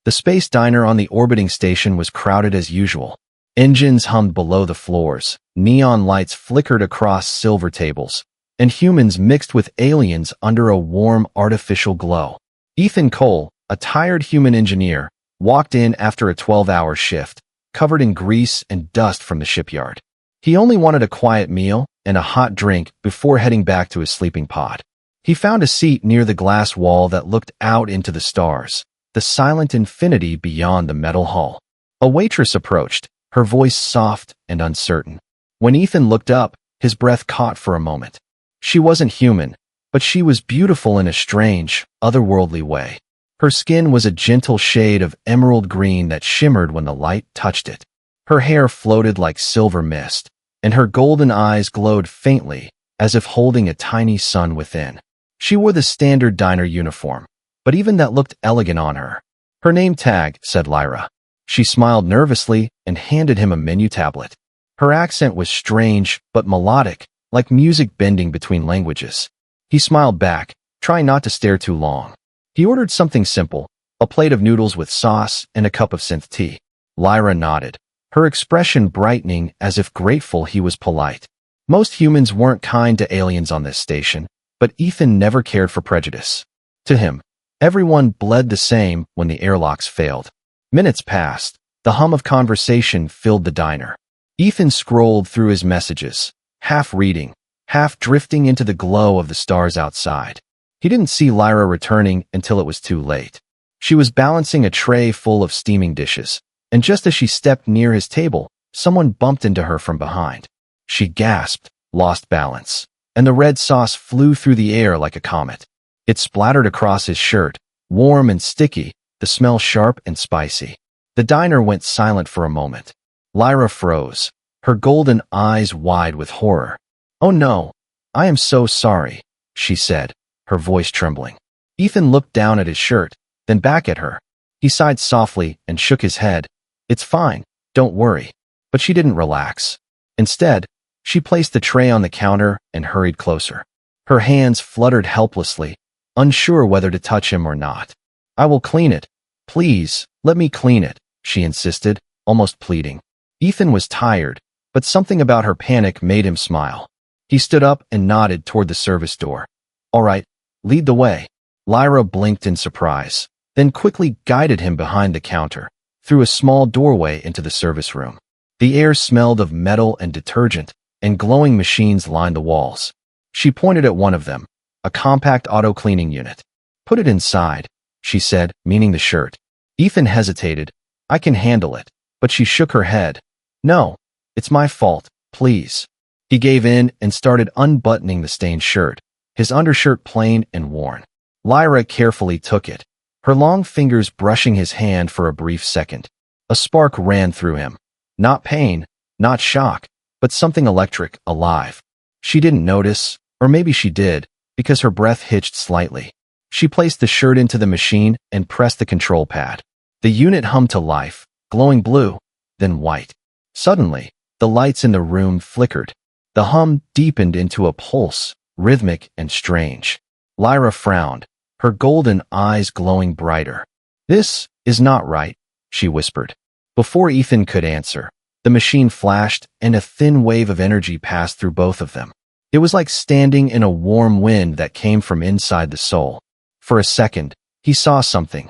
The space diner on the orbiting station was crowded as usual. Engines hummed below the floors, neon lights flickered across silver tables, and humans mixed with aliens under a warm, artificial glow. Ethan Cole, a tired human engineer, walked in after a 12-hour shift, covered in grease and dust from the shipyard. He only wanted a quiet meal and a hot drink before heading back to his sleeping pod. He found a seat near the glass wall that looked out into the stars, the silent infinity beyond the metal hull. A waitress approached, her voice soft and uncertain. When Ethan looked up, his breath caught for a moment. She wasn't human, but she was beautiful in a strange, otherworldly way. Her skin was a gentle shade of emerald green that shimmered when the light touched it. Her hair floated like silver mist, and her golden eyes glowed faintly, as if holding a tiny sun within. She wore the standard diner uniform, but even that looked elegant on her. "Her name tag," said Lyra. She smiled nervously and handed him a menu tablet. Her accent was strange but melodic, like music bending between languages. He smiled back, trying not to stare too long. He ordered something simple, a plate of noodles with sauce and a cup of synth tea. Lyra nodded, her expression brightening as if grateful he was polite. Most humans weren't kind to aliens on this station, but Ethan never cared for prejudice. To him, everyone bled the same when the airlocks failed. Minutes passed. The hum of conversation filled the diner. Ethan scrolled through his messages, half reading, half drifting into the glow of the stars outside. He didn't see Lyra returning until it was too late. She was balancing a tray full of steaming dishes, and just as she stepped near his table, someone bumped into her from behind. She gasped, lost balance, and the red sauce flew through the air like a comet. It splattered across his shirt, warm and sticky, the smell sharp and spicy. The diner went silent for a moment. Lyra froze, her golden eyes wide with horror. "Oh no, I am so sorry," she said, her voice trembling. Ethan looked down at his shirt, then back at her. He sighed softly and shook his head. "It's fine, don't worry." But she didn't relax. Instead, she placed the tray on the counter and hurried closer. Her hands fluttered helplessly, unsure whether to touch him or not. "I will clean it. Please, let me clean it," she insisted, almost pleading. Ethan was tired, but something about her panic made him smile. He stood up and nodded toward the service door. "All right, lead the way." Lyra blinked in surprise, then quickly guided him behind the counter, through a small doorway into the service room. The air smelled of metal and detergent, and glowing machines lined the walls. She pointed at one of them, a compact auto-cleaning unit. "Put it inside," she said, meaning the shirt. Ethan hesitated. "I can handle it," but she shook her head. "No, it's my fault, please." He gave in and started unbuttoning the stained shirt, his undershirt plain and worn. Lyra carefully took it, her long fingers brushing his hand for a brief second. A spark ran through him. Not pain, not shock, but something electric, alive. She didn't notice, or maybe she did, because her breath hitched slightly. She placed the shirt into the machine and pressed the control pad. The unit hummed to life, glowing blue, then white. Suddenly, the lights in the room flickered. The hum deepened into a pulse, rhythmic and strange. Lyra frowned, her golden eyes glowing brighter. "This is not right," she whispered. Before Ethan could answer, the machine flashed and a thin wave of energy passed through both of them. It was like standing in a warm wind that came from inside the soul. For a second, he saw something.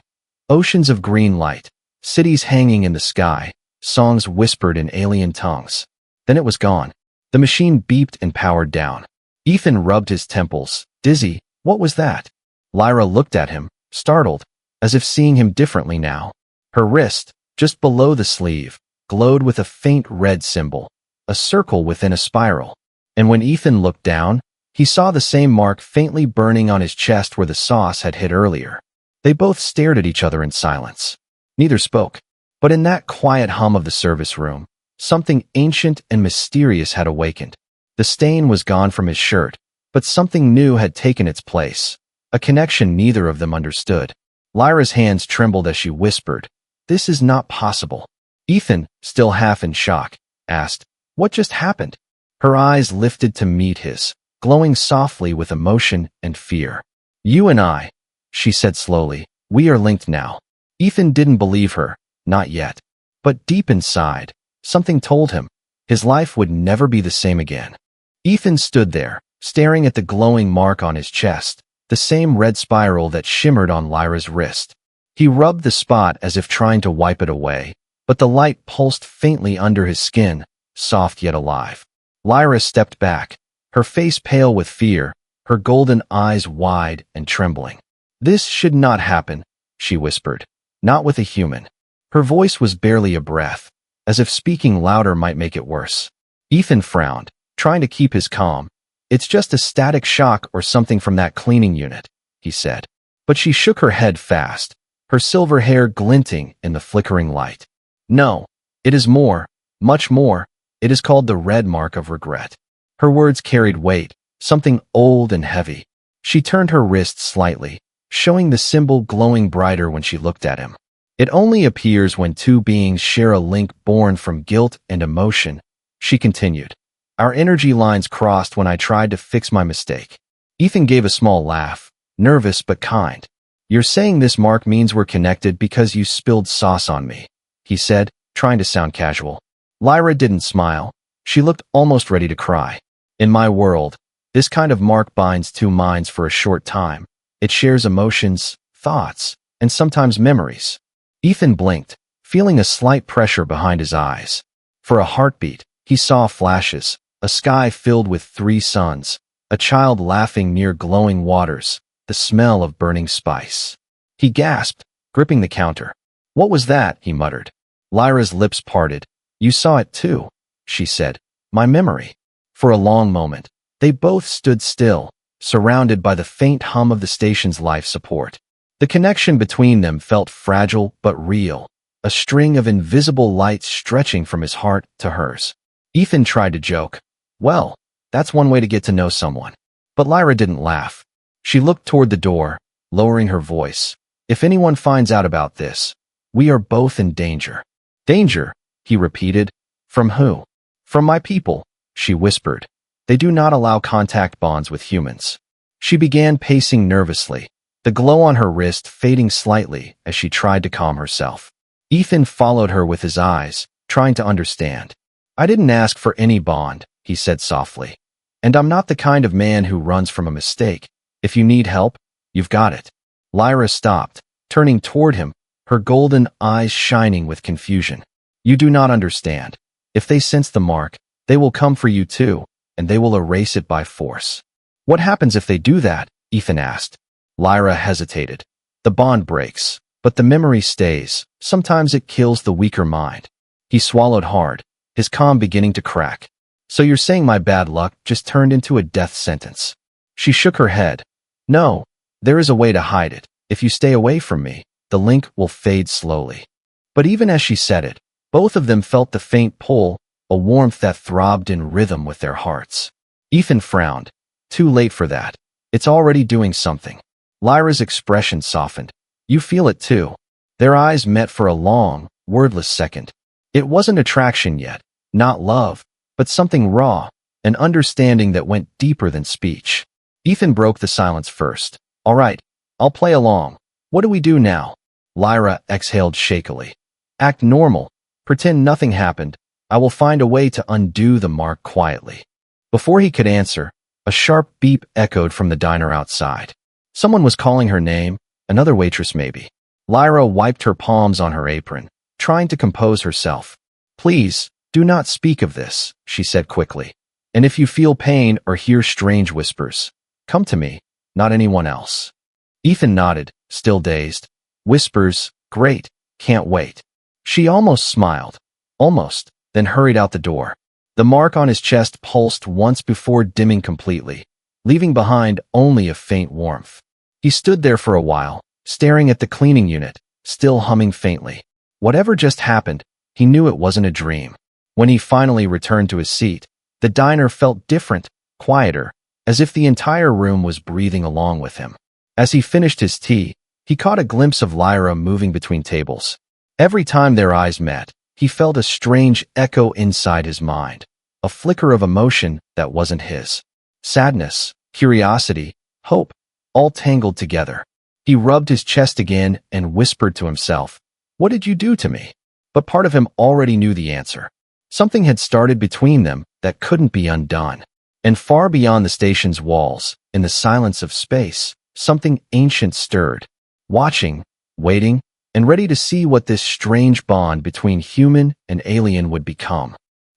Oceans of green light, cities hanging in the sky, songs whispered in alien tongues. Then it was gone. The machine beeped and powered down. Ethan rubbed his temples, dizzy. What was that? Lyra looked at him, startled, as if seeing him differently now. Her wrist, just below the sleeve, glowed with a faint red symbol, a circle within a spiral. And when Ethan looked down, he saw the same mark faintly burning on his chest where the sauce had hit earlier. They both stared at each other in silence. Neither spoke. But in that quiet hum of the service room, something ancient and mysterious had awakened. The stain was gone from his shirt, but something new had taken its place, a connection neither of them understood. Lyra's hands trembled as she whispered, "This is not possible." Ethan, still half in shock, asked, "What just happened?" Her eyes lifted to meet his, glowing softly with emotion and fear. "You and I," she said slowly, "we are linked now. Ethan didn't believe her, not yet. But deep inside, something told him his life would never be the same again. Ethan stood there, staring at the glowing mark on his chest, the same red spiral that shimmered on Lyra's wrist. He rubbed the spot as if trying to wipe it away, but the light pulsed faintly under his skin, soft yet alive. Lyra stepped back, her face pale with fear, her golden eyes wide and trembling. "This should not happen," she whispered. "Not with a human." Her voice was barely a breath, as if speaking louder might make it worse. Ethan frowned, trying to keep his calm. "It's just a static shock or something from that cleaning unit," he said. But she shook her head fast, her silver hair glinting in the flickering light. "No, it is more, much more. It is called the red mark of regret." Her words carried weight, something old and heavy. She turned her wrist slightly, showing the symbol glowing brighter when she looked at him. "It only appears when two beings share a link born from guilt and emotion," she continued. "Our energy lines crossed when I tried to fix my mistake." Ethan gave a small laugh, nervous but kind. "You're saying this mark means we're connected because you spilled sauce on me," he said, trying to sound casual. Lyra didn't smile. She looked almost ready to cry. "In my world, this kind of mark binds two minds for a short time. It shares emotions, thoughts, and sometimes memories." Ethan blinked, feeling a slight pressure behind his eyes. For a heartbeat, he saw flashes, a sky filled with three suns, a child laughing near glowing waters, the smell of burning spice. He gasped, gripping the counter. "What was that?" he muttered. Lyra's lips parted. "You saw it too," she said. "My memory." For a long moment, they both stood still, surrounded by the faint hum of the station's life support. The connection between them felt fragile but real, a string of invisible lights stretching from his heart to hers. Ethan tried to joke. "Well, that's one way to get to know someone." But Lyra didn't laugh. She looked toward the door, lowering her voice. "If anyone finds out about this, we are both in danger." "Danger?" he repeated. "From who?" "From my people," she whispered. "They do not allow contact bonds with humans." She began pacing nervously, the glow on her wrist fading slightly as she tried to calm herself. Ethan followed her with his eyes, trying to understand. "I didn't ask for any bond," he said softly. "And I'm not the kind of man who runs from a mistake. If you need help, you've got it." Lyra stopped, turning toward him, her golden eyes shining with confusion. "You do not understand. If they sense the mark, they will come for you too, and they will erase it by force." "What happens if they do that?" Ethan asked. Lyra hesitated. "The bond breaks, but the memory stays. Sometimes it kills the weaker mind." He swallowed hard, his calm beginning to crack. "So you're saying my bad luck just turned into a death sentence?" She shook her head. "No, there is a way to hide it. If you stay away from me, the link will fade slowly." But even as she said it, both of them felt the faint pull, a warmth that throbbed in rhythm with their hearts. Ethan frowned. "Too late for that. It's already doing something." Lyra's expression softened. "You feel it too." Their eyes met for a long, wordless second. It wasn't attraction yet, not love, but something raw, an understanding that went deeper than speech. Ethan broke the silence first. "All right, I'll play along. What do we do now?" Lyra exhaled shakily. "Act normal. Pretend nothing happened. I will find a way to undo the mark quietly." Before he could answer, a sharp beep echoed from the diner outside. Someone was calling her name, another waitress maybe. Lyra wiped her palms on her apron, trying to compose herself. "Please, do not speak of this," she said quickly. "And if you feel pain or hear strange whispers, come to me, not anyone else." Ethan nodded, still dazed. "Whispers, great, can't wait." She almost smiled, almost, then hurried out the door. The mark on his chest pulsed once before dimming completely, leaving behind only a faint warmth. He stood there for a while, staring at the cleaning unit, still humming faintly. Whatever just happened, he knew it wasn't a dream. When he finally returned to his seat, the diner felt different, quieter, as if the entire room was breathing along with him. As he finished his tea, he caught a glimpse of Lyra moving between tables. Every time their eyes met, he felt a strange echo inside his mind, a flicker of emotion that wasn't his. Sadness, curiosity, hope, all tangled together. He rubbed his chest again and whispered to himself, "What did you do to me?" But part of him already knew the answer. Something had started between them that couldn't be undone. And far beyond the station's walls, in the silence of space, something ancient stirred, watching, waiting, and ready to see what this strange bond between human and alien would become.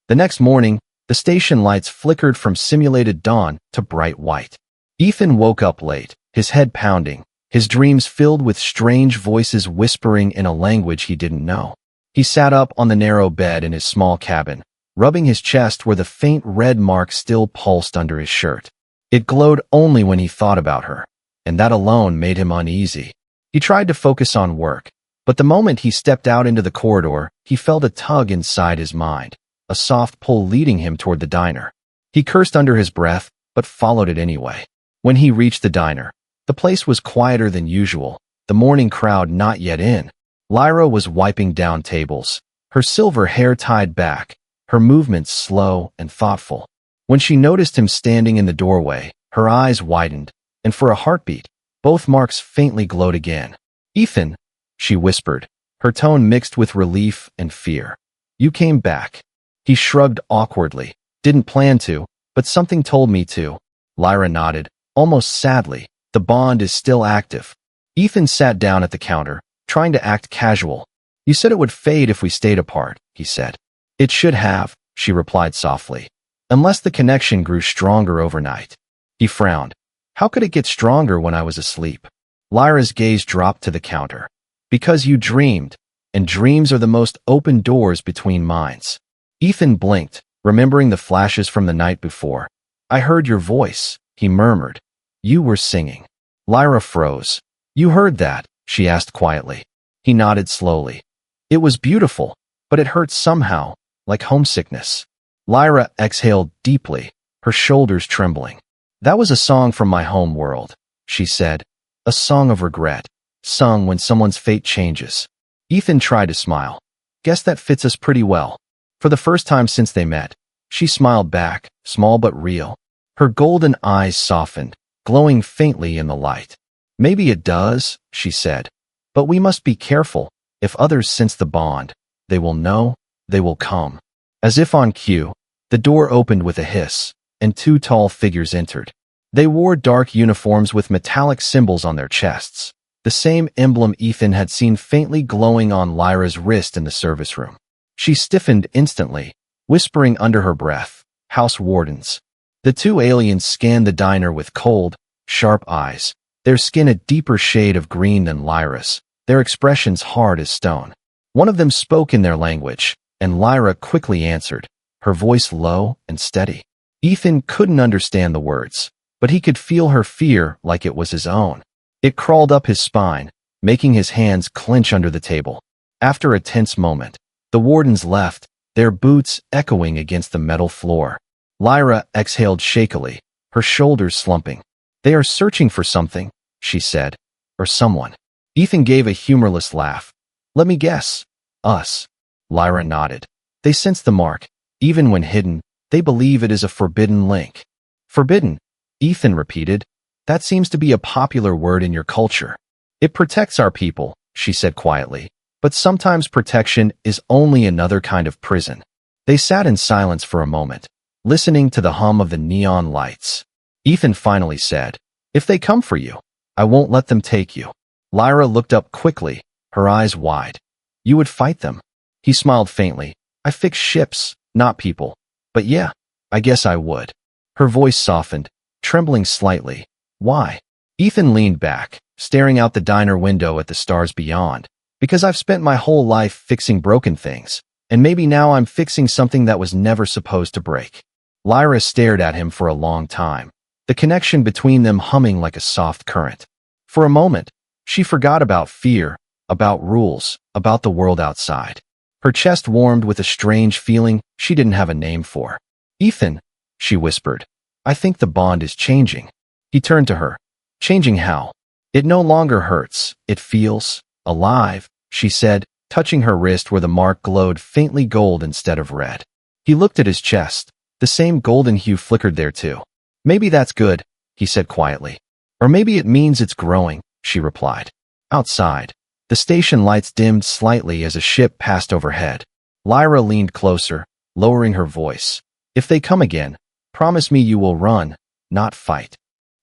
The next morning, the station lights flickered from simulated dawn to bright white. Ethan woke up late, his head pounding, his dreams filled with strange voices whispering in a language he didn't know. He sat up on the narrow bed in his small cabin, rubbing his chest where the faint red mark still pulsed under his shirt. It glowed only when he thought about her, and that alone made him uneasy. He tried to focus on work, but the moment he stepped out into the corridor, he felt a tug inside his mind, a soft pull leading him toward the diner. He cursed under his breath, but followed it anyway. When he reached the diner, the place was quieter than usual, the morning crowd not yet in. Lyra was wiping down tables, her silver hair tied back, her movements slow and thoughtful. When she noticed him standing in the doorway, her eyes widened, and for a heartbeat, both marks faintly glowed again. "Ethan," she whispered, her tone mixed with relief and fear. "You came back." He shrugged awkwardly. "Didn't plan to, but something told me to." Lyra nodded, almost sadly. "The bond is still active." Ethan sat down at the counter, trying to act casual. "You said it would fade if we stayed apart," he said. "It should have," she replied softly, "unless the connection grew stronger overnight." He frowned. "How could it get stronger when I was asleep?" Lyra's gaze dropped to the counter. "Because you dreamed, and dreams are the most open doors between minds." Ethan blinked, remembering the flashes from the night before. "I heard your voice," he murmured. "You were singing." Lyra froze. "You heard that?" she asked quietly. He nodded slowly. "It was beautiful, but it hurt somehow, like homesickness." Lyra exhaled deeply, her shoulders trembling. "That was a song from my home world," she said. "A song of regret, sung when someone's fate changes." Ethan tried to smile. "Guess that fits us pretty well." For the first time since they met, she smiled back, small but real. Her golden eyes softened, glowing faintly in the light. "Maybe it does," she said, "but we must be careful. If others sense the bond, they will know, they will come." As if on cue, the door opened with a hiss, and two tall figures entered. They wore dark uniforms with metallic symbols on their chests, the same emblem Ethan had seen faintly glowing on Lyra's wrist in the service room. She stiffened instantly, whispering under her breath, "House wardens." The two aliens scanned the diner with cold, sharp eyes, their skin a deeper shade of green than Lyra's, their expressions hard as stone. One of them spoke in their language, and Lyra quickly answered, her voice low and steady. Ethan couldn't understand the words, but he could feel her fear like it was his own. It crawled up his spine, making his hands clench under the table. After a tense moment, the wardens left, their boots echoing against the metal floor. Lyra exhaled shakily, her shoulders slumping. "They are searching for something," she said, "or someone." Ethan gave a humorless laugh. "Let me guess. Us." Lyra nodded. "They sense the mark. Even when hidden, they believe it is a forbidden link." "Forbidden," Ethan repeated. "That seems to be a popular word in your culture." "It protects our people," she said quietly. "But sometimes protection is only another kind of prison." They sat in silence for a moment, listening to the hum of the neon lights. Ethan finally said, "If they come for you, I won't let them take you." Lyra looked up quickly, her eyes wide. "You would fight them?" He smiled faintly. "I fix ships, not people. But yeah, I guess I would." Her voice softened, trembling slightly. "Why?" Ethan leaned back, staring out the diner window at the stars beyond. "Because I've spent my whole life fixing broken things, and maybe now I'm fixing something that was never supposed to break." Lyra stared at him for a long time, the connection between them humming like a soft current. For a moment, she forgot about fear, about rules, about the world outside. Her chest warmed with a strange feeling she didn't have a name for. "Ethan," she whispered, "I think the bond is changing." He turned to her. "Changing how?" "It no longer hurts. It feels alive," she said, touching her wrist where the mark glowed faintly gold instead of red. He looked at his chest. The same golden hue flickered there too. "Maybe that's good," he said quietly. "Or maybe it means it's growing, she replied. Outside, the station lights dimmed slightly as a ship passed overhead. Lyra leaned closer, lowering her voice. If they come again, promise me you will run, not fight.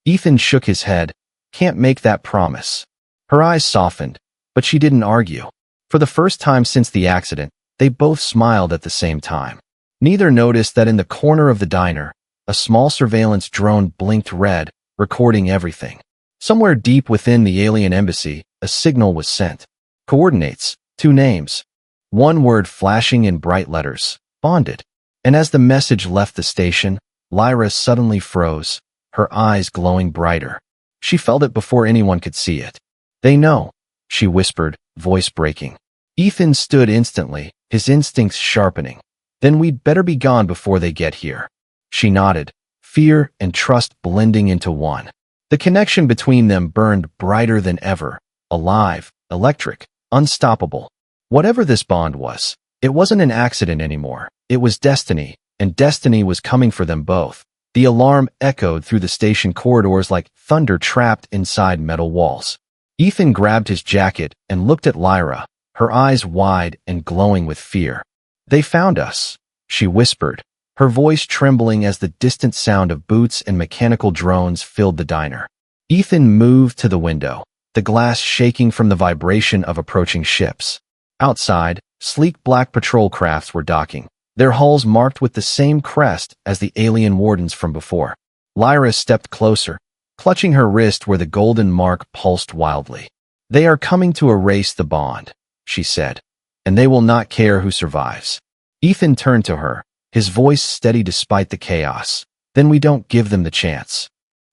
Ethan shook his head. Can't make that promise. Her eyes softened, but she didn't argue. For the first time since the accident, they both smiled at the same time. Neither noticed that in the corner of the diner, a small surveillance drone blinked red, recording everything. Somewhere deep within the alien embassy, a signal was sent. Coordinates, 2 names. One word flashing in bright letters, bonded. And as the message left the station, Lyra suddenly froze, her eyes glowing brighter. She felt it before anyone could see it. They know, she whispered, voice breaking. Ethan stood instantly, his instincts sharpening. Then we'd better be gone before they get here. She nodded, fear and trust blending into one. The connection between them burned brighter than ever, alive, electric, unstoppable. Whatever this bond was, it wasn't an accident anymore. It was destiny, and destiny was coming for them both. The alarm echoed through the station corridors like thunder trapped inside metal walls. Ethan grabbed his jacket and looked at Lyra, her eyes wide and glowing with fear. They found us, she whispered, her voice trembling as the distant sound of boots and mechanical drones filled the diner. Ethan moved to the window, the glass shaking from the vibration of approaching ships. Outside, sleek black patrol crafts were docking, their hulls marked with the same crest as the alien wardens from before. Lyra stepped closer, clutching her wrist where the golden mark pulsed wildly. They are coming to erase the bond, she said, and they will not care who survives. Ethan turned to her, his voice steady despite the chaos. Then we don't give them the chance.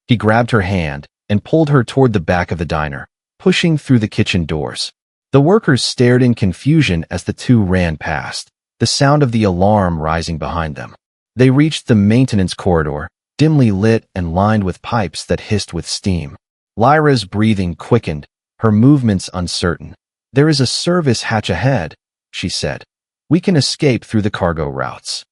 He grabbed her hand and pulled her toward the back of the diner, pushing through the kitchen doors. The workers stared in confusion as the two ran past, the sound of the alarm rising behind them. They reached the maintenance corridor, dimly lit and lined with pipes that hissed with steam. Lyra's breathing quickened, her movements uncertain. There is a service hatch ahead, she said. We can escape through the cargo routes.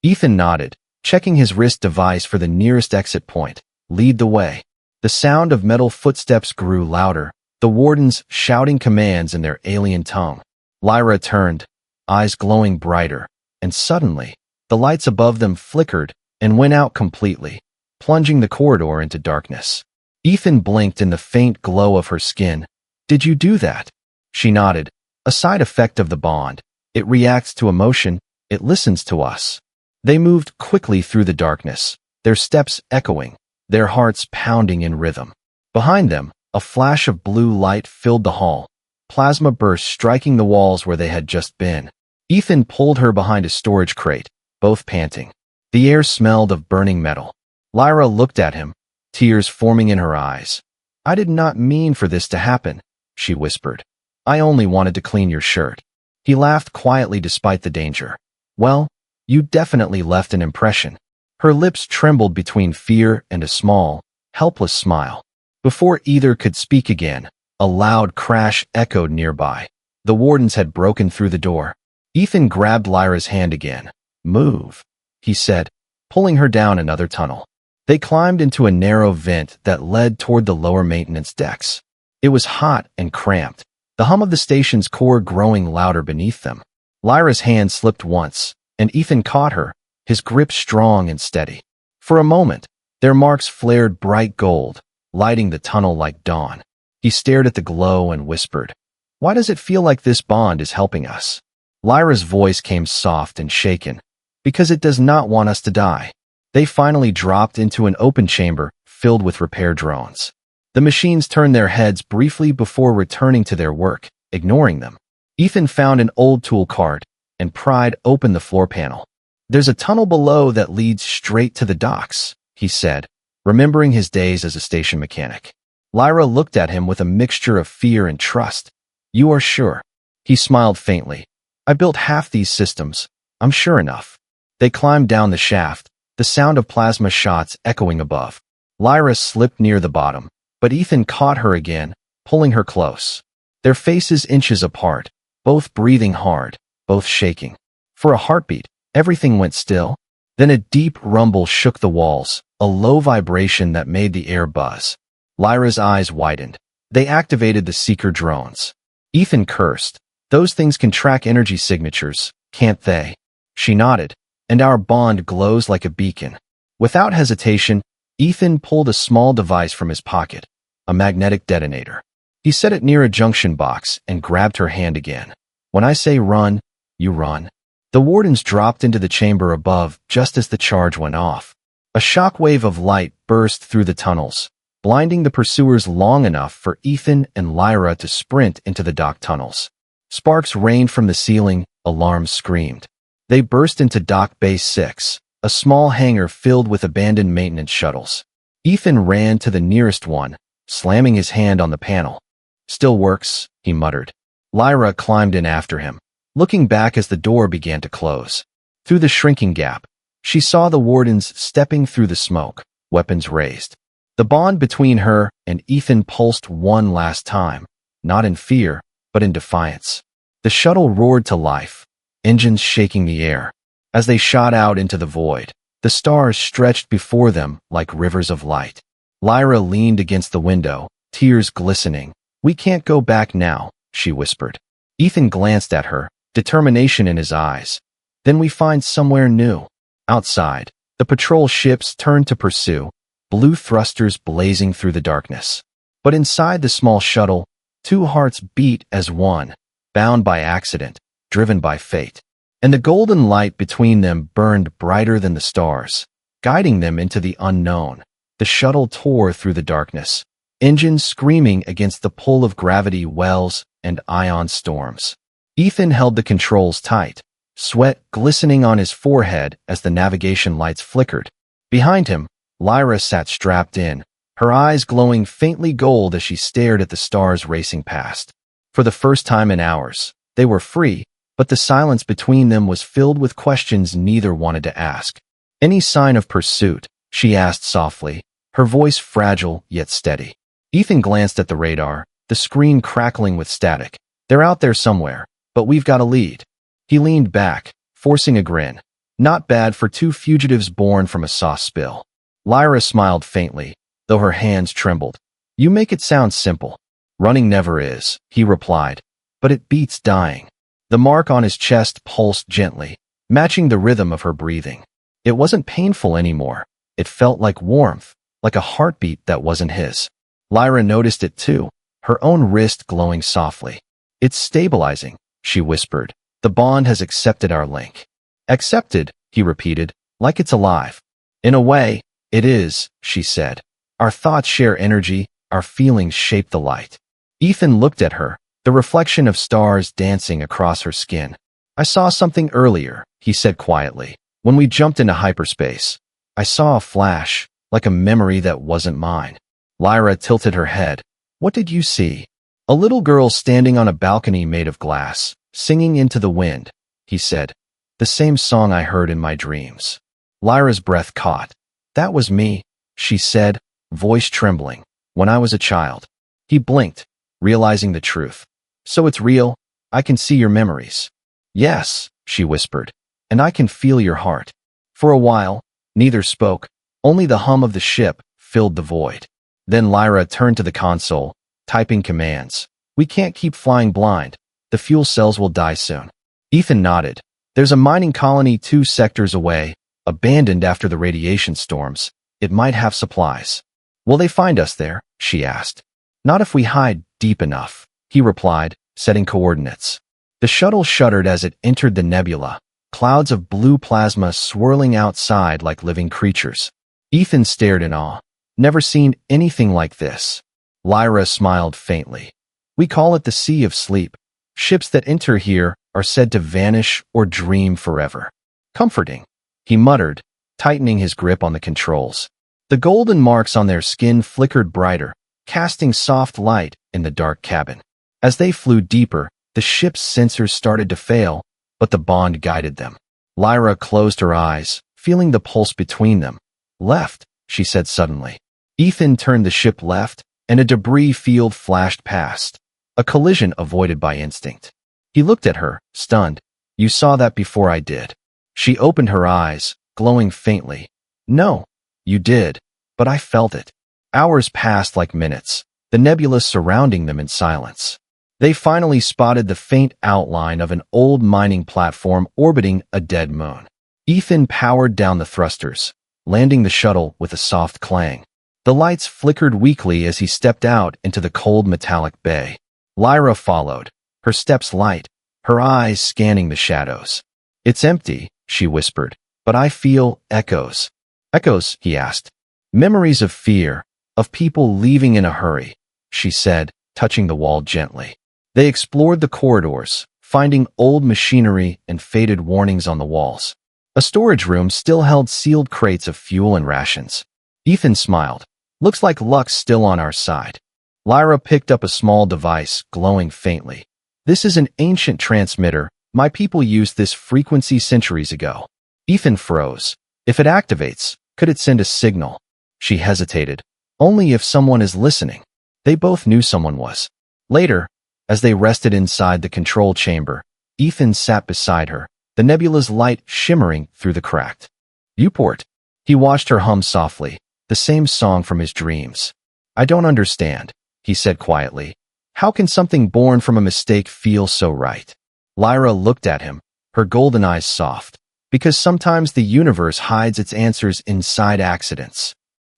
Ethan nodded, checking his wrist device for the nearest exit point. Lead the way. The sound of metal footsteps grew louder, the wardens shouting commands in their alien tongue. Lyra turned, eyes glowing brighter, and suddenly, the lights above them flickered and went out completely, plunging the corridor into darkness. Ethan blinked in the faint glow of her skin. Did you do that? She nodded. A side effect of the bond. It reacts to emotion, it listens to us. They moved quickly through the darkness, their steps echoing, their hearts pounding in rhythm. Behind them, a flash of blue light filled the hall, plasma bursts striking the walls where they had just been. Ethan pulled her behind a storage crate, both panting. The air smelled of burning metal. Lyra looked at him, tears forming in her eyes. I did not mean for this to happen, she whispered. I only wanted to clean your shirt. He laughed quietly despite the danger. Well, you definitely left an impression. Her lips trembled between fear and a small, helpless smile. Before either could speak again, a loud crash echoed nearby. The wardens had broken through the door. Ethan grabbed Lyra's hand again. Move, he said, pulling her down another tunnel. They climbed into a narrow vent that led toward the lower maintenance decks. It was hot and cramped, the hum of the station's core growing louder beneath them. Lyra's hand slipped once, and Ethan caught her, his grip strong and steady. For a moment, their marks flared bright gold, lighting the tunnel like dawn. He stared at the glow and whispered, Why does it feel like this bond is helping us? Lyra's voice came soft and shaken. Because it does not want us to die. They finally dropped into an open chamber filled with repair drones. The machines turned their heads briefly before returning to their work, ignoring them. Ethan found an old tool cart and pried open the floor panel. There's a tunnel below that leads straight to the docks, he said, remembering his days as a station mechanic. Lyra looked at him with a mixture of fear and trust. You are sure? He smiled faintly. I built half these systems. I'm sure enough. They climbed down the shaft, the sound of plasma shots echoing above. Lyra slipped near the bottom, but Ethan caught her again, pulling her close. Their faces inches apart, both breathing hard, both shaking. For a heartbeat, everything went still. Then a deep rumble shook the walls, a low vibration that made the air buzz. Lyra's eyes widened. They activated the seeker drones. Ethan cursed. Those things can track energy signatures, can't they? She nodded, and our bond glows like a beacon. Without hesitation, Ethan pulled a small device from his pocket, a magnetic detonator. He set it near a junction box and grabbed her hand again. When I say run, you run. The wardens dropped into the chamber above just as the charge went off. A shockwave of light burst through the tunnels, blinding the pursuers long enough for Ethan and Lyra to sprint into the dock tunnels. Sparks rained from the ceiling, alarms screamed. They burst into Dock Bay 6, a small hangar filled with abandoned maintenance shuttles. Ethan ran to the nearest one, slamming his hand on the panel. Still works, he muttered. Lyra climbed in after him, looking back as the door began to close. Through the shrinking gap, she saw the wardens stepping through the smoke, weapons raised. The bond between her and Ethan pulsed one last time, not in fear, but in defiance. The shuttle roared to life, engines shaking the air. As they shot out into the void, the stars stretched before them like rivers of light. Lyra leaned against the window, tears glistening. "We can't go back now," she whispered. Ethan glanced at her, determination in his eyes. "Then we find somewhere new." Outside, the patrol ships turned to pursue, blue thrusters blazing through the darkness. But inside the small shuttle, two hearts beat as one, bound by accident, driven by fate. And the golden light between them burned brighter than the stars, guiding them into the unknown. The shuttle tore through the darkness, engines screaming against the pull of gravity wells and ion storms. Ethan held the controls tight, sweat glistening on his forehead as the navigation lights flickered. Behind him, Lyra sat strapped in, her eyes glowing faintly gold as she stared at the stars racing past. For the first time in hours, they were free, but the silence between them was filled with questions neither wanted to ask. "Any sign of pursuit?" she asked softly, her voice fragile yet steady. Ethan glanced at the radar, the screen crackling with static. "They're out there somewhere, but we've got a lead." He leaned back, forcing a grin. Not bad for two fugitives born from a sauce spill. Lyra smiled faintly, though her hands trembled. "You make it sound simple." "Running never is," he replied, "but it beats dying." The mark on his chest pulsed gently, matching the rhythm of her breathing. It wasn't painful anymore. It felt like warmth, like a heartbeat that wasn't his. Lyra noticed it too, her own wrist glowing softly. "It's stabilizing," she whispered. "The bond has accepted our link." "Accepted," he repeated, "like it's alive." "In a way, it is," she said. "Our thoughts share energy, our feelings shape the light." Ethan looked at her, the reflection of stars dancing across her skin. "I saw something earlier," he said quietly. "When we jumped into hyperspace, I saw a flash, like a memory that wasn't mine." Lyra tilted her head. "What did you see?" "A little girl standing on a balcony made of glass, singing into the wind," he said. "The same song I heard in my dreams." Lyra's breath caught. "That was me," she said, voice trembling, "when I was a child." He blinked, realizing the truth. "So it's real? I can see your memories." "Yes," she whispered, "and I can feel your heart." For a while, neither spoke, only the hum of the ship filled the void. Then Lyra turned to the console, typing commands. "We can't keep flying blind. The fuel cells will die soon." Ethan nodded. "There's a mining colony 2 sectors away, abandoned after the radiation storms. It might have supplies." "Will they find us there?" she asked. "Not if we hide deep enough," he replied, setting coordinates. The shuttle shuddered as it entered the nebula, clouds of blue plasma swirling outside like living creatures. Ethan stared in awe. "Never seen anything like this." Lyra smiled faintly. "We call it the Sea of Sleep. Ships that enter here are said to vanish or dream forever." "Comforting," he muttered, tightening his grip on the controls. The golden marks on their skin flickered brighter, casting soft light in the dark cabin. As they flew deeper, the ship's sensors started to fail, but the bond guided them. Lyra closed her eyes, feeling the pulse between them. "Left," she said suddenly. Ethan turned the ship left, and a debris field flashed past, a collision avoided by instinct. He looked at her, stunned. "You saw that before I did." She opened her eyes, glowing faintly. "No, you did, but I felt it." Hours passed like minutes. the nebula surrounding them in silence. They finally spotted the faint outline of an old mining platform orbiting a dead moon. Ethan powered down the thrusters, landing the shuttle with a soft clang. The lights flickered weakly as he stepped out into the cold metallic bay. Lyra followed, her steps light, her eyes scanning the shadows. "It's empty," she whispered, "but I feel echoes." "Echoes?" he asked. "Memories of fear, of people leaving in a hurry," she said, touching the wall gently. They explored the corridors, finding old machinery and faded warnings on the walls. A storage room still held sealed crates of fuel and rations. Ethan smiled. "Looks like luck's still on our side." Lyra picked up a small device, glowing faintly. "This is an ancient transmitter. My people used this frequency centuries ago." Ethan froze. "If it activates, could it send a signal?" She hesitated. "Only if someone is listening." They both knew someone was. Later, as they rested inside the control chamber, Ethan sat beside her, the nebula's light shimmering through the cracked viewport. He watched her hum softly, the same song from his dreams. "I don't understand," he said quietly. "How can something born from a mistake feel so right?" Lyra looked at him, her golden eyes soft. "Because sometimes the universe hides its answers inside accidents."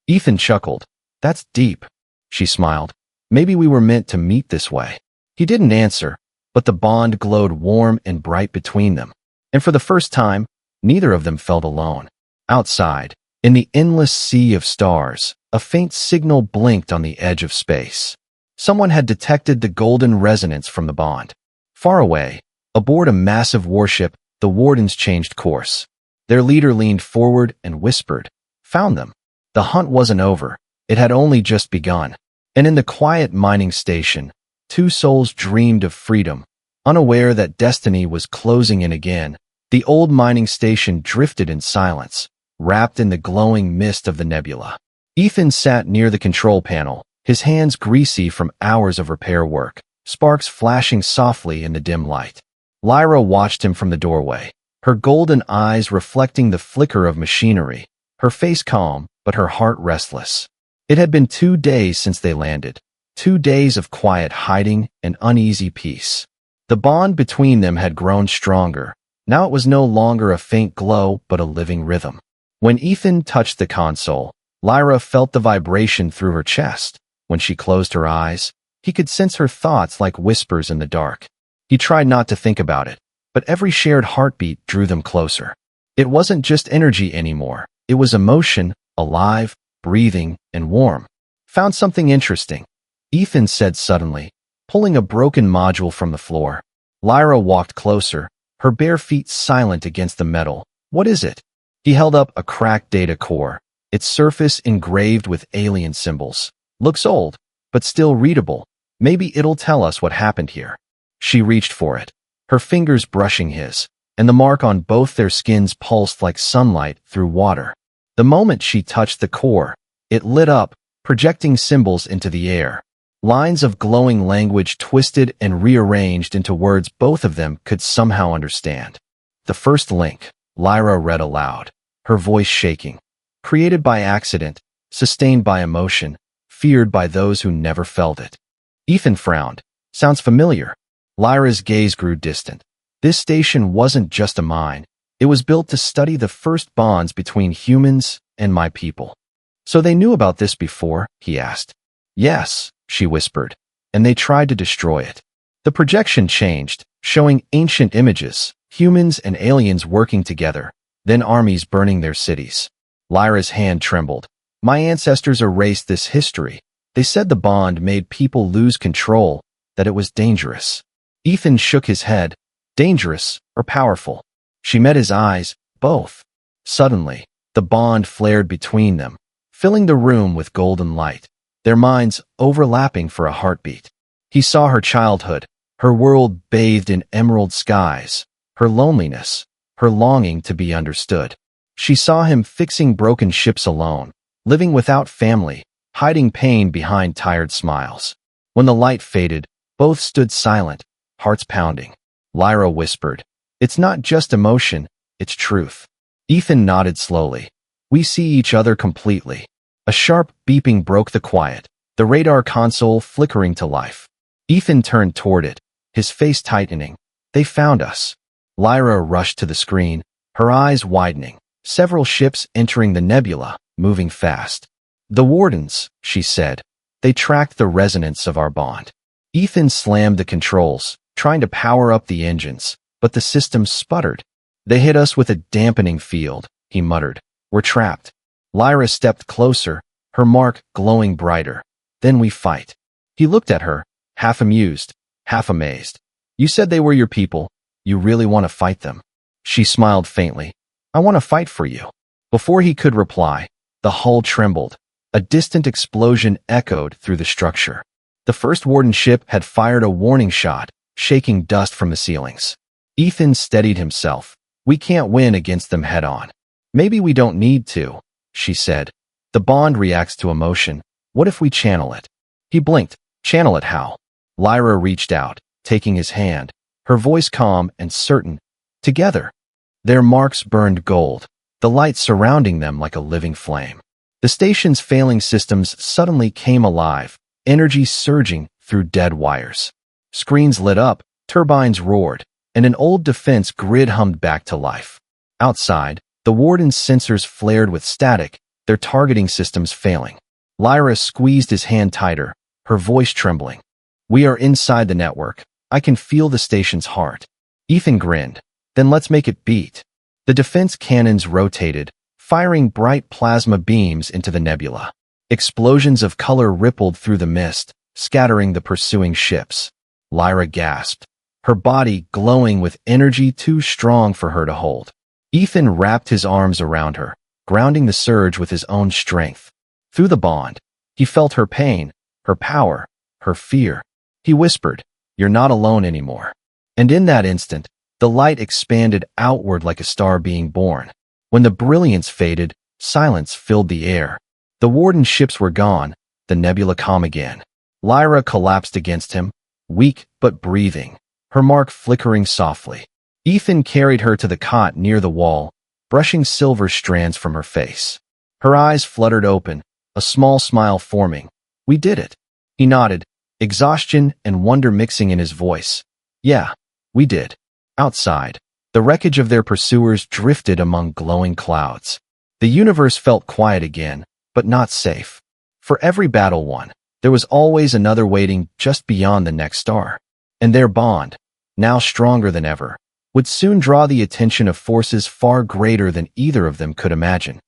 Ethan chuckled. "That's deep." She smiled. "Maybe we were meant to meet this way." He didn't answer, but the bond glowed warm and bright between them. And for the first time, neither of them felt alone. Outside, in the endless sea of stars, a faint signal blinked on the edge of space. Someone had detected the golden resonance from the bond. Far away, aboard a massive warship, the Wardens changed course. Their leader leaned forward and whispered, "Found them." The hunt wasn't over. It had only just begun. And in the quiet mining station, two souls dreamed of freedom, unaware that destiny was closing in again. The old mining station drifted in silence, wrapped in the glowing mist of the nebula. Ethan sat near the control panel, his hands greasy from hours of repair work, sparks flashing softly in the dim light. Lyra watched him from the doorway, her golden eyes reflecting the flicker of machinery, her face calm, but her heart restless. It had been 2 days since they landed, 2 days of quiet hiding and uneasy peace. The bond between them had grown stronger. Now it was no longer a faint glow, but a living rhythm. When Ethan touched the console, Lyra felt the vibration through her chest. When she closed her eyes, he could sense her thoughts like whispers in the dark. He tried not to think about it, but every shared heartbeat drew them closer. It wasn't just energy anymore. It was emotion, alive, breathing, and warm. "Found something interesting," Ethan said suddenly, pulling a broken module from the floor. Lyra walked closer, her bare feet silent against the metal. "What is it?" He held up a cracked data core, its surface engraved with alien symbols. "Looks old, but still readable. Maybe it'll tell us what happened here." She reached for it, her fingers brushing his, and the mark on both their skins pulsed like sunlight through water. The moment she touched the core, it lit up, projecting symbols into the air. Lines of glowing language twisted and rearranged into words both of them could somehow understand. The first link, Lyra read aloud, her voice shaking. "Created by accident, sustained by emotion, feared by those who never felt it." Ethan frowned. "Sounds familiar." Lyra's gaze grew distant. "This station wasn't just a mine. It was built to study the first bonds between humans and my people." "So they knew about this before?" he asked. "Yes," she whispered, "and they tried to destroy it." The projection changed, showing ancient images, humans and aliens working together, then armies burning their cities. Lyra's hand trembled. "My ancestors erased this history. They said the bond made people lose control, that it was dangerous." Ethan shook his head. "Dangerous or powerful?" She met his eyes, both. Suddenly, the bond flared between them, filling the room with golden light, their minds overlapping for a heartbeat. He saw her childhood, her world bathed in emerald skies, her loneliness, her longing to be understood. She saw him fixing broken ships alone, living without family, hiding pain behind tired smiles. When the light faded, both stood silent, hearts pounding. Lyra whispered, "It's not just emotion, it's truth." Ethan nodded slowly. "We see each other completely." A sharp beeping broke the quiet. the radar console flickering to life. Ethan turned toward it, his face tightening. They found us. Lyra rushed to the screen, her eyes widening. Several ships entering the nebula, moving fast. The Wardens, she said. They tracked the resonance of our bond. Ethan slammed the controls, trying to power up the engines, but the system sputtered. They hit us with a dampening field, he muttered. We're trapped. Lyra stepped closer, her mark glowing brighter. Then we fight. He looked at her, half amused, half amazed. You said they were your people. You really want to fight them? She smiled faintly. I want to fight for you. Before he could reply, the hull trembled. A distant explosion echoed through the structure. The first Warden ship had fired a warning shot, shaking dust from the ceilings. Ethan steadied himself. We can't win against them head-on. Maybe we don't need to, she said. The bond reacts to emotion. What if we channel it? He blinked. Channel it how? Lyra reached out, taking his hand, her voice calm and certain. Together. Their marks burned gold, the light surrounding them like a living flame. The station's failing systems suddenly came alive, energy surging through dead wires. Screens lit up, turbines roared, and an old defense grid hummed back to life. Outside, the Warden's sensors flared with static, their targeting systems failing. Lyra squeezed his hand tighter, her voice trembling. We are inside the network. I can feel the station's heart. Ethan grinned. Then let's make it beat. The defense cannons rotated, firing bright plasma beams into the nebula. Explosions of color rippled through the mist, scattering the pursuing ships. Lyra gasped, her body glowing with energy too strong for her to hold. Ethan wrapped his arms around her, grounding the surge with his own strength. Through the bond, he felt her pain, her power, her fear. He whispered, "You're not alone anymore." And in that instant, the light expanded outward like a star being born. When the brilliance faded, silence filled the air. The Warden ships were gone, the nebula calm again. Lyra collapsed against him, weak but breathing, her mark flickering softly. Ethan carried her to the cot near the wall, brushing silver strands from her face. Her eyes fluttered open, a small smile forming. We did it. He nodded, exhaustion and wonder mixing in his voice. Yeah, we did. Outside, the wreckage of their pursuers drifted among glowing clouds. The universe felt quiet again, but not safe. For every battle won, there was always another waiting just beyond the next star. And their bond, now stronger than ever, would soon draw the attention of forces far greater than either of them could imagine.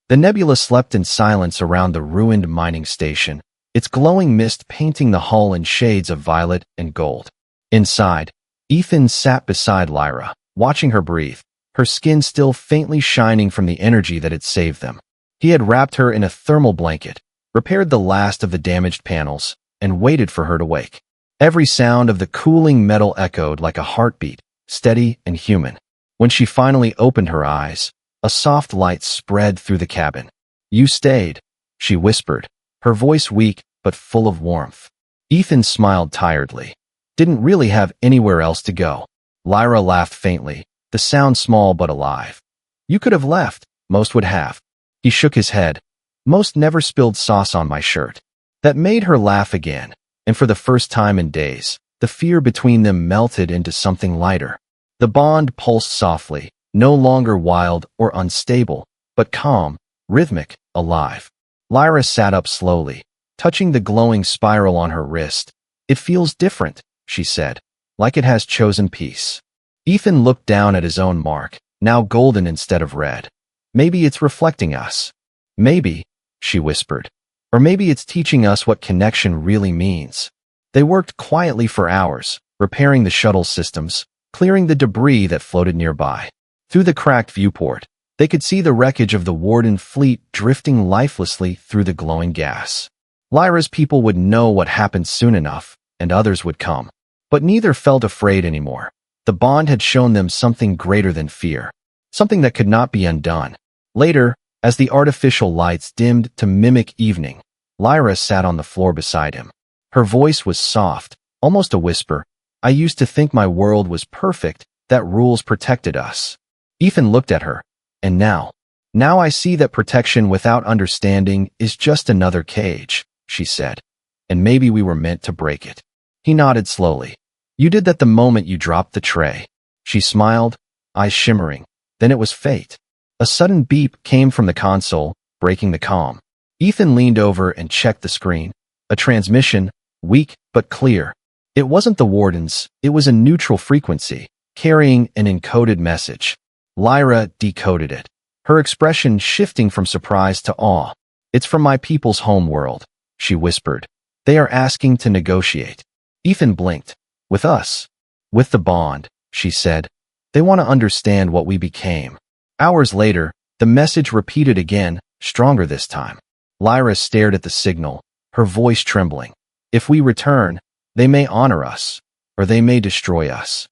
The nebula slept in silence around the ruined mining station, its glowing mist painting the hull in shades of violet and gold. Inside, Ethan sat beside Lyra, watching her breathe, her skin still faintly shining from the energy that had saved them. He had wrapped her in a thermal blanket, repaired the last of the damaged panels, and waited for her to wake. Every sound of the cooling metal echoed like a heartbeat, steady and human. When she finally opened her eyes, a soft light spread through the cabin. You stayed, she whispered, her voice weak but full of warmth. Ethan smiled tiredly. Didn't really have anywhere else to go. Lyra laughed faintly, the sound small but alive. You could have left, most would have. He shook his head. Most never spilled sauce on my shirt. That made her laugh again, and for the first time in days, the fear between them melted into something lighter. The bond pulsed softly, no longer wild or unstable, but calm, rhythmic, alive. Lyra sat up slowly, touching the glowing spiral on her wrist. It feels different, she said, like it has chosen peace. Ethan looked down at his own mark, now golden instead of red. Maybe it's reflecting us. Maybe, she whispered. Or maybe it's teaching us what connection really means. They worked quietly for hours, repairing the shuttle systems, clearing the debris that floated nearby. Through the cracked viewport, they could see the wreckage of the Warden fleet drifting lifelessly through the glowing gas. Lyra's people would know what happened soon enough, and others would come. But neither felt afraid anymore. The bond had shown them something greater than fear, something that could not be undone. Later, as the artificial lights dimmed to mimic evening, Lyra sat on the floor beside him. Her voice was soft, almost a whisper. I used to think my world was perfect, that rules protected us. Ethan looked at her. And now I see that protection without understanding is just another cage, she said. and maybe we were meant to break it. He nodded slowly. You did that the moment you dropped the tray. She smiled, eyes shimmering. Then it was fate. A sudden beep came from the console, breaking the calm. Ethan leaned over and checked the screen. A transmission, weak but clear. It wasn't the warden's, it was a neutral frequency, carrying an encoded message. Lyra decoded it, her expression shifting from surprise to awe. It's from my people's home world, she whispered. They are asking to negotiate. Ethan blinked. With us? With the bond, she said. They want to understand what we became. Hours later, the message repeated again, stronger this time. Lyra stared at the signal, her voice trembling. If we return, they may honor us, or they may destroy us.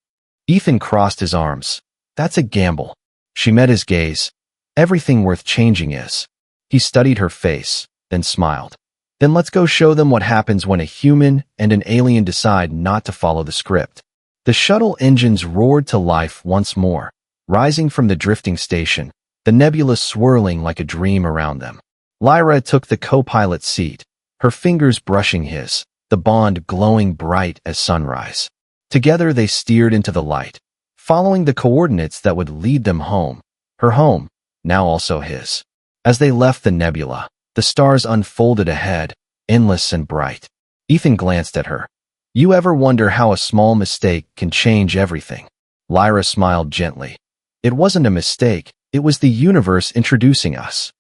Ethan crossed his arms. That's a gamble. She met his gaze. Everything worth changing is. He studied her face, then smiled. Then let's go show them what happens when a human and an alien decide not to follow the script. The shuttle engines roared to life once more, rising from the drifting station, the nebula swirling like a dream around them. Lyra took the co-pilot's seat, her fingers brushing his, the bond glowing bright as sunrise. Together they steered into the light, following the coordinates that would lead them home. Her home, now also his. As they left the nebula, the stars unfolded ahead, endless and bright. Ethan glanced at her. You ever wonder how a small mistake can change everything? Lyra smiled gently. It wasn't a mistake, it was the universe introducing us.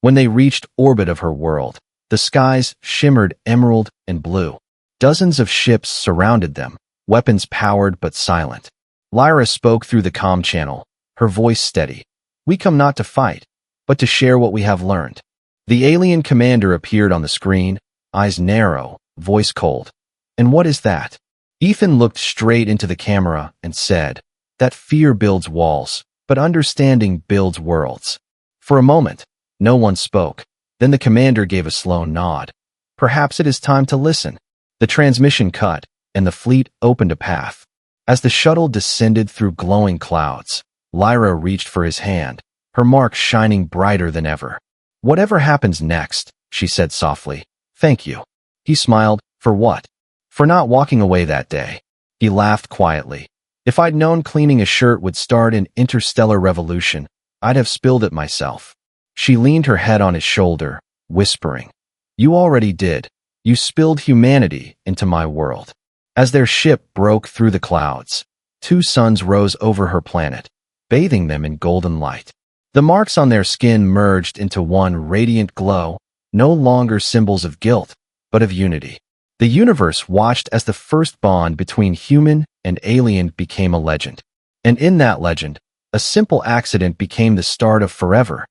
When they reached orbit of her world, the skies shimmered emerald and blue. Dozens of ships surrounded them, weapons powered but silent. Lyra spoke through the comm channel, her voice steady. We come not to fight, but to share what we have learned. The alien commander appeared on the screen, eyes narrow, voice cold. And what is that? Ethan looked straight into the camera and said, that fear builds walls, but understanding builds worlds. For a moment, no one spoke. Then the commander gave a slow nod. Perhaps it is time to listen. The transmission cut, and the fleet opened a path. As the shuttle descended through glowing clouds, Lyra reached for his hand, her mark shining brighter than ever. Whatever happens next, she said softly, thank you. He smiled, for what? For not walking away that day. He laughed quietly. If I'd known cleaning a shirt would start an interstellar revolution, I'd have spilled it myself. She leaned her head on his shoulder, whispering, you already did. You spilled humanity into my world. As their ship broke through the clouds, 2 suns rose over her planet, bathing them in golden light. The marks on their skin merged into one radiant glow, no longer symbols of guilt, but of unity. The universe watched as the first bond between human and alien became a legend. And in that legend, a simple accident became the start of forever,